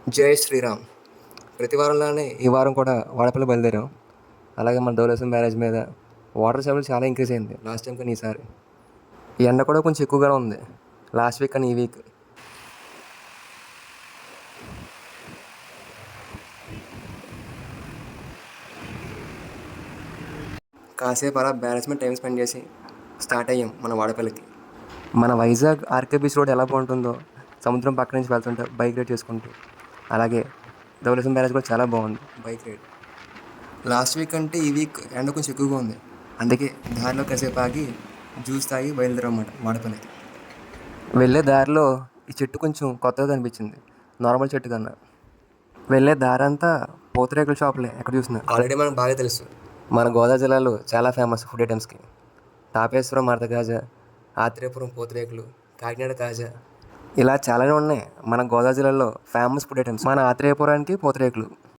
జై శ్రీరామ్. ప్రతి వారంలానే ఈ వారం కూడా వాడపల్లి బయలుదేరాం. అలాగే మన ధవళేశ్వరం బ్యారేజ్ మీద వాటర్ లెవెల్ చాలా ఇంక్రీజ్ అయింది లాస్ట్ టైం కానీ ఈసారి. ఈ ఎండ కూడా కొంచెం ఎక్కువగానే ఉంది లాస్ట్ వీక్ కానీ ఈ వీక్. కాసేపు అలా బ్యారేజ్ మీద టైం స్పెండ్ చేసి స్టార్ట్ అయ్యాం మన వాడపల్లికి. మన వైజాగ్ ఆర్కే బీచ్ రోడ్ ఎలా బాగుంటుందో సముద్రం పక్క నుంచి వెళ్తుంటే బైక్ రైడ్ చేసుకుంటూ. అలాగే ధవళేశ్వరం బ్యారేజ్ కూడా చాలా బాగుంది బైక్ రైడ్. లాస్ట్ వీక్ అంటే ఈ వీక్ ఎండ కొంచెం ఎక్కువగా ఉంది, అందుకే దారిలో కాసేపు ఆగి జ్యూస్ తాగి బయలుదేరమాట వాడపల్లికి. వెళ్ళే దారిలో ఈ చెట్టు కొంచెం కొత్తగా కనిపించింది నార్మల్ చెట్టు కన్నా. వెళ్ళే దారి అంతా పూతరేకుల షాపులే ఎక్కడ చూసినా. ఆల్రెడీ మనకు బాగా తెలుసు మన గోదావరి జిల్లాలో చాలా ఫేమస్ ఫుడ్ ఐటమ్స్కి తాపేశ్వరం మడత కాజా, ఆత్రేయపురం పూతరేకులు, కాకినాడ కాజా, ఇలా చాలానే ఉన్నాయి మన గోదావరి జిల్లాలో ఫేమస్ ఫుడ్ ఐటమ్స్. మన ఆత్రేయపురానికి పూతరేకులు.